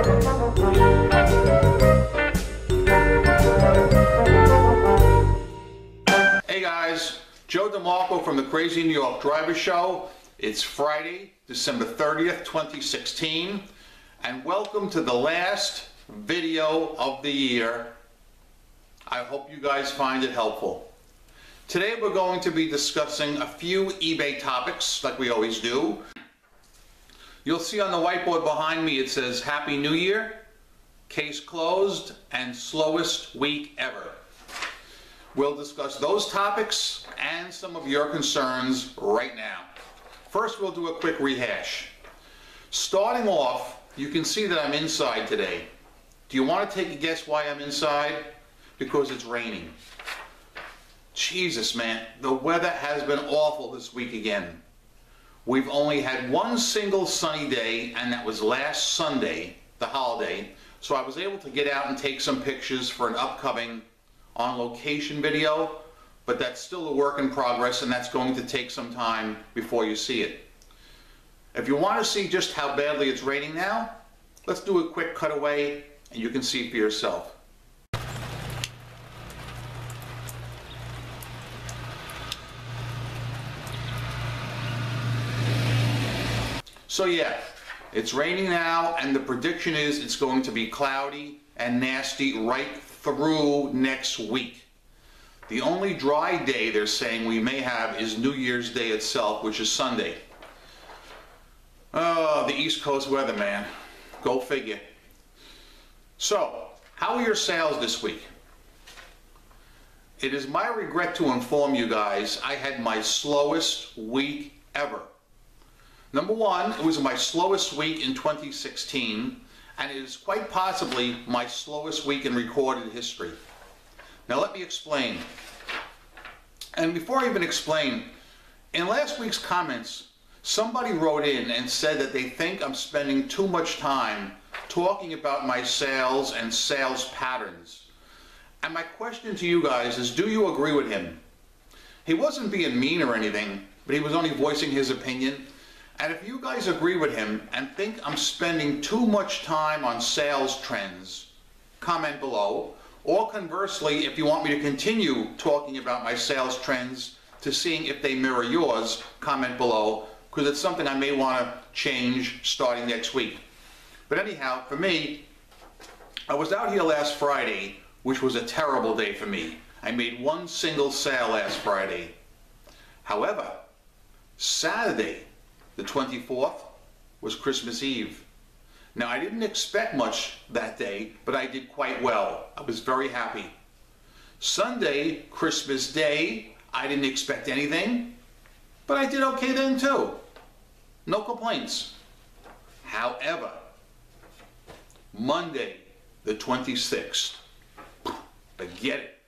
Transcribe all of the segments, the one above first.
Hey guys, Joe DeMarco from the Crazy New York Driver Show. It's Friday, December 30th, 2016, and welcome to the last video of the year. I hope you guys find it helpful. Today we're going to be discussing a few eBay topics like we always do. You'll see on the whiteboard behind me it says Happy New Year, case closed, and slowest week ever. We'll discuss those topics and some of your concerns right now. First, we'll do a quick rehash. Starting off, you can see that I'm inside today. Do you want to take a guess why I'm inside? Because it's raining. Jesus, man, the weather has been awful this week again. We've only had one single sunny day, and that was last Sunday, the holiday, so I was able to get out and take some pictures for an upcoming on location video, but that's still a work in progress, and that's going to take some time before you see it. If you want to see just how badly it's raining now, let's do a quick cutaway and you can see for yourself. So yeah, it's raining now, and the prediction is it's going to be cloudy and nasty right through next week. The only dry day they're saying we may have is New Year's Day itself, which is Sunday. Oh, the East Coast weather, man. Go figure. So, how are your sales this week? It is my regret to inform you guys I had my slowest week ever. Number one, it was my slowest week in 2016, and it is quite possibly my slowest week in recorded history. Now let me explain. And before I even explain, in last week's comments, somebody wrote in and said that they think I'm spending too much time talking about my sales and sales patterns. And my question to you guys is, do you agree with him? He wasn't being mean or anything, but he was only voicing his opinion. And if you guys agree with him and think I'm spending too much time on sales trends, comment below. Or conversely, if you want me to continue talking about my sales trends to seeing if they mirror yours, comment below, because it's something I may want to change starting next week. But anyhow, for me, I was out here last Friday, which was a terrible day for me. I made one single sale last Friday. However, Saturday, the 24th, was Christmas Eve. Now, I didn't expect much that day, but I did quite well. I was very happy. Sunday, Christmas Day, I didn't expect anything, but I did okay then too. No complaints. However, Monday, the 26th, forget it.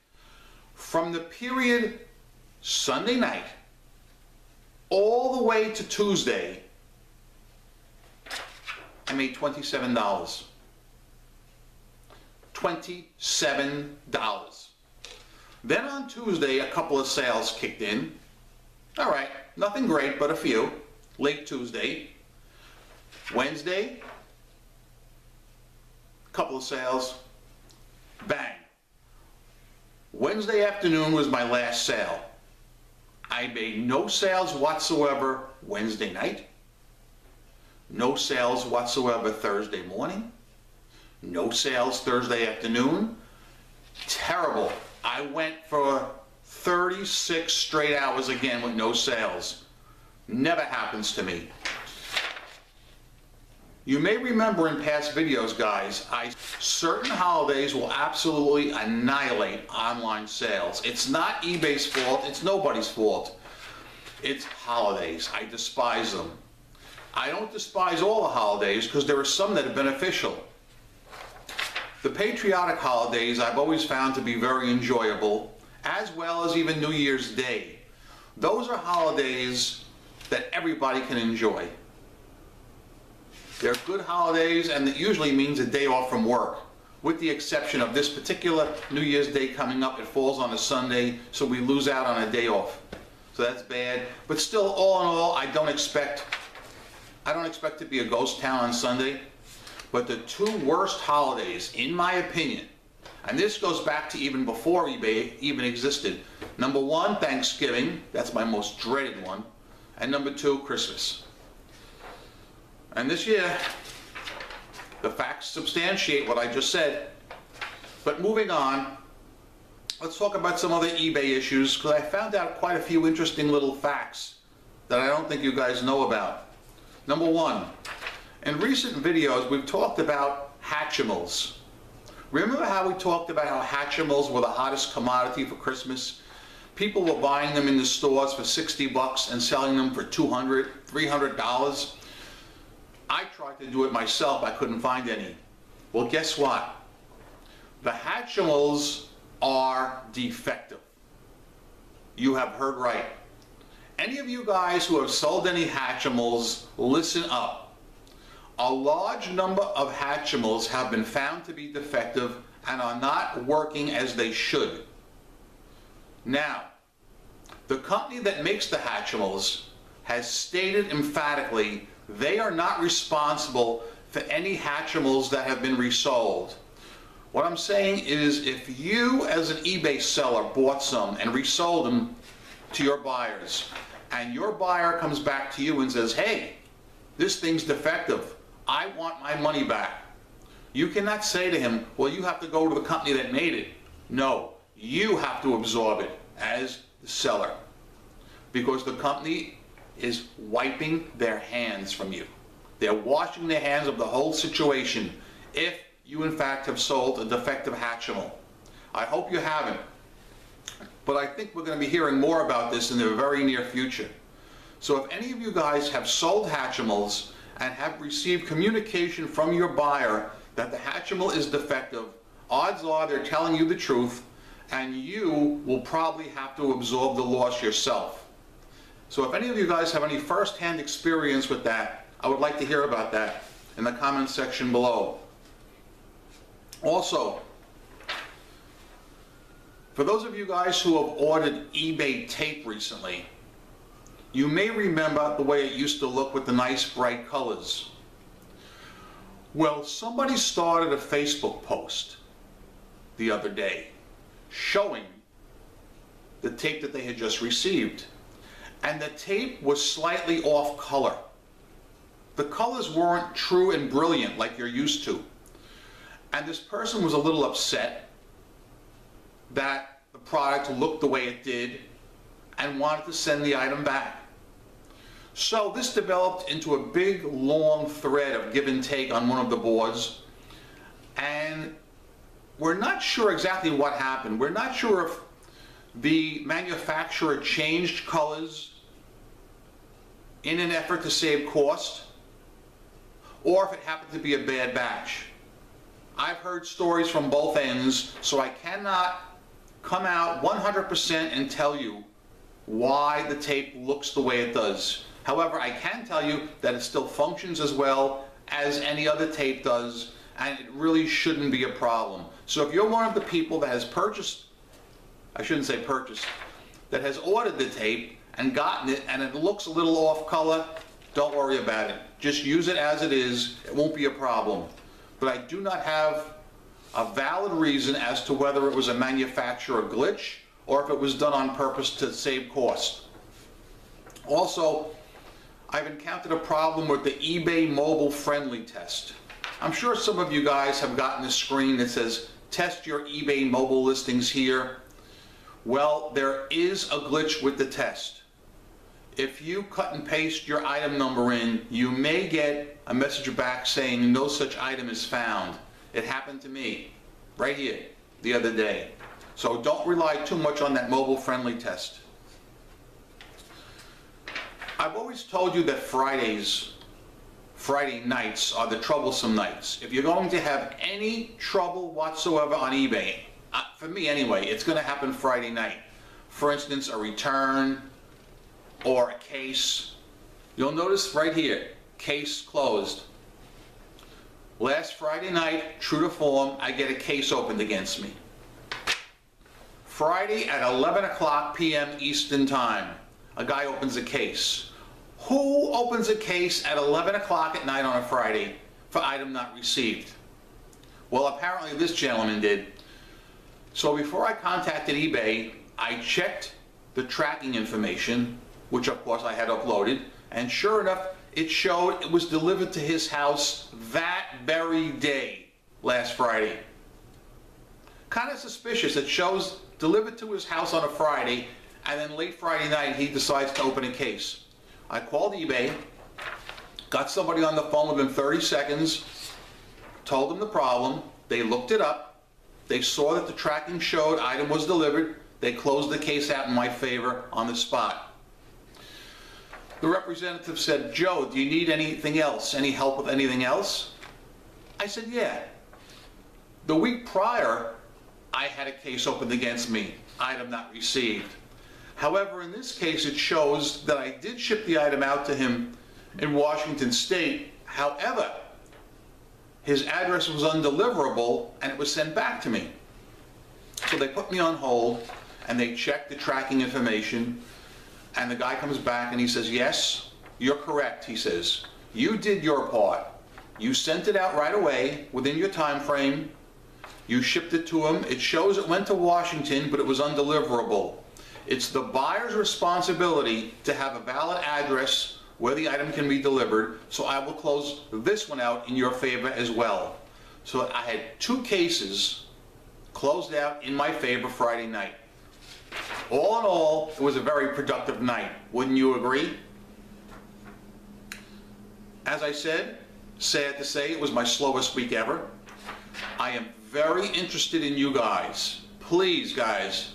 From the period Sunday night all the way to Tuesday, I made $27. $27. Then on Tuesday, a couple of sales kicked in. All right, nothing great, but a few. Late Tuesday. Wednesday, a couple of sales. Bang. Wednesday afternoon was my last sale. I made no sales whatsoever Wednesday night. No sales whatsoever Thursday morning. No sales Thursday afternoon. Terrible. I went for 36 straight hours again with no sales. Never happens to me. You may remember in past videos, guys, certain holidays will absolutely annihilate online sales. It's not eBay's fault. It's nobody's fault. It's holidays. I despise them. I don't despise all the holidays because there are some that are beneficial. The patriotic holidays I've always found to be very enjoyable, as well as even New Year's Day. Those are holidays that everybody can enjoy. They're good holidays, and it usually means a day off from work, with the exception of this particular New Year's Day coming up. It falls on a Sunday, so we lose out on a day off. So that's bad. But still, all in all, I don't expect to be a ghost town on Sunday. But the two worst holidays, in my opinion, and this goes back to even before eBay even existed. Number one, Thanksgiving. That's my most dreaded one. And number two, Christmas. And this year, the facts substantiate what I just said. But moving on, let's talk about some other eBay issues, because I found out quite a few interesting little facts that I don't think you guys know about. Number one, in recent videos we've talked about Hatchimals. Remember how we talked about how Hatchimals were the hottest commodity for Christmas? People were buying them in the stores for 60 bucks and selling them for $200, $300. I tried to do it myself, I couldn't find any. Well, guess what? The Hatchimals are defective. You have heard right. Any of you guys who have sold any Hatchimals, listen up. A large number of Hatchimals have been found to be defective and are not working as they should. Now, the company that makes the Hatchimals has stated emphatically they are not responsible for any Hatchimals that have been resold. What I'm saying is, if you as an eBay seller bought some and resold them to your buyers, and your buyer comes back to you and says, hey, this thing's defective, I want my money back, you cannot say to him, well, you have to go to the company that made it. No, you have to absorb it as the seller, because the company is wiping their hands from you. They're washing their hands of the whole situation if you in fact have sold a defective Hatchimal. I hope you haven't, but I think we're going to be hearing more about this in the very near future. So if any of you guys have sold Hatchimals and have received communication from your buyer that the Hatchimal is defective, odds are they're telling you the truth, and you will probably have to absorb the loss yourself. So if any of you guys have any first-hand experience with that, I would like to hear about that in the comment section below. Also, for those of you guys who have ordered eBay tape recently, you may remember the way it used to look with the nice bright colors. Well, somebody started a Facebook post the other day showing the tape that they had just received, and the tape was slightly off color. The colors weren't true and brilliant like you're used to, and this person was a little upset that the product looked the way it did and wanted to send the item back. So this developed into a big long thread of give and take on one of the boards, and we're not sure exactly what happened. We're not sure if the manufacturer changed colors in an effort to save cost, or if it happened to be a bad batch. I've heard stories from both ends, so I cannot come out 100% and tell you why the tape looks the way it does. However, I can tell you that it still functions as well as any other tape does, and it really shouldn't be a problem. So if you're one of the people that has purchased, I shouldn't say purchased, that has ordered the tape and gotten it and it looks a little off color, don't worry about it. Just use it as it is. It won't be a problem. But I do not have a valid reason as to whether it was a manufacturer glitch or if it was done on purpose to save cost. Also, I've encountered a problem with the eBay mobile friendly test. I'm sure some of you guys have gotten a screen that says test your eBay mobile listings here. Well, there is a glitch with the test. If you cut and paste your item number in, you may get a message back saying no such item is found. It happened to me right here the other day. So don't rely too much on that mobile friendly test. I've always told you that Friday nights are the troublesome nights. If you're going to have any trouble whatsoever on eBay, for me anyway, it's going to happen Friday night. For instance, a return or a case. You'll notice right here, case closed. Last Friday night, true to form, I get a case opened against me. Friday at 11 o'clock p.m. Eastern Time, a guy opens a case. Who opens a case at 11 o'clock at night on a Friday for item not received. Well, apparently this gentleman did. So before I contacted eBay, I checked the tracking information, which of course I had uploaded, and sure enough, it showed it was delivered to his house that very day, last Friday. Kind of suspicious. It shows delivered to his house on a Friday, and then late Friday night he decides to open a case. I called eBay, got somebody on the phone within 30 seconds, told them the problem, they looked it up, they saw that the tracking showed item was delivered, they closed the case out in my favor on the spot. The representative said, "Joe, do you need anything else? Any help with anything else?" I said, "Yeah." The week prior, I had a case opened against me, item not received. However, in this case, it shows that I did ship the item out to him in Washington State. However, his address was undeliverable and it was sent back to me. So they put me on hold and they checked the tracking information, and the guy comes back and he says, "Yes, you're correct," he says. "You did your part. You sent it out right away within your time frame. You shipped it to him. It shows it went to Washington, but it was undeliverable. It's the buyer's responsibility to have a valid address where the item can be delivered, so I will close this one out in your favor as well." So I had 2 cases closed out in my favor Friday night. All in all, it was a very productive night. Wouldn't you agree? As I said, sad to say, it was my slowest week ever. I am very interested in you guys. Please, guys,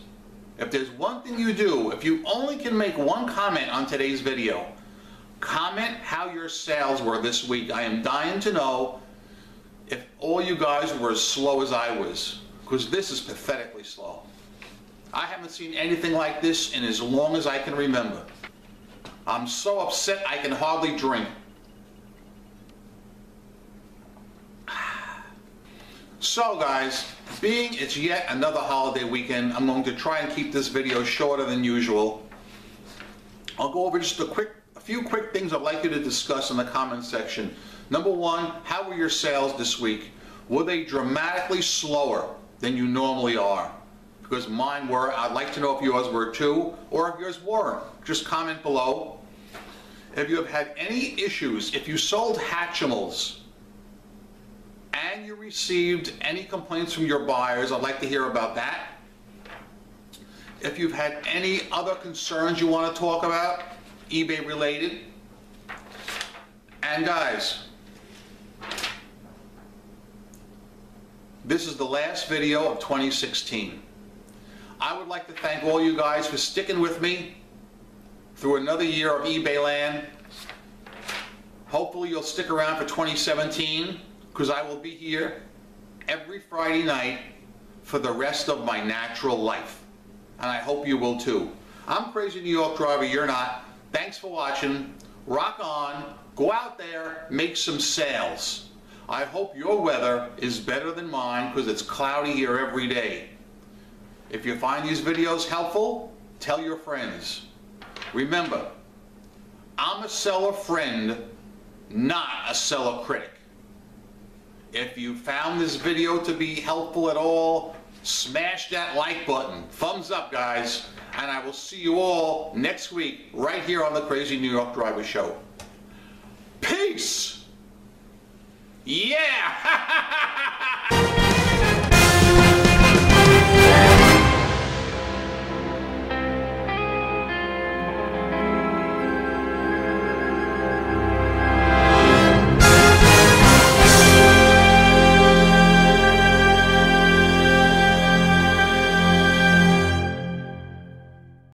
if there's one thing you do, if you only can make one comment on today's video, comment how your sales were this week. I am dying to know if all you guys were as slow as I was, because this is pathetically slow. I haven't seen anything like this in as long as I can remember. I'm so upset I can hardly drink. So guys, being it's yet another holiday weekend, I'm going to try and keep this video shorter than usual. I'll go over just a few quick things I'd like you to discuss in the comments section. Number one, how were your sales this week? Were they dramatically slower than you normally are? Because mine were. I'd like to know if yours were too, or if yours weren't. Just comment below. If you have had any issues, if you sold Hatchimals and you received any complaints from your buyers, I'd like to hear about that. If you've had any other concerns you want to talk about, eBay related. And guys, this is the last video of 2016. I would like to thank all you guys for sticking with me through another year of eBay land. Hopefully you'll stick around for 2017, because I will be here every Friday night for the rest of my natural life. And I hope you will too. I'm Crazy New York Driver, you're not. Thanks for watching. Rock on. Go out there, make some sales. I hope your weather is better than mine, because it's cloudy here every day. If you find these videos helpful, tell your friends. Remember, I'm a seller friend, not a seller critic. If you found this video to be helpful at all, smash that like button. Thumbs up, guys. And I will see you all next week right here on the Crazy New York Driver Show. Peace! Yeah!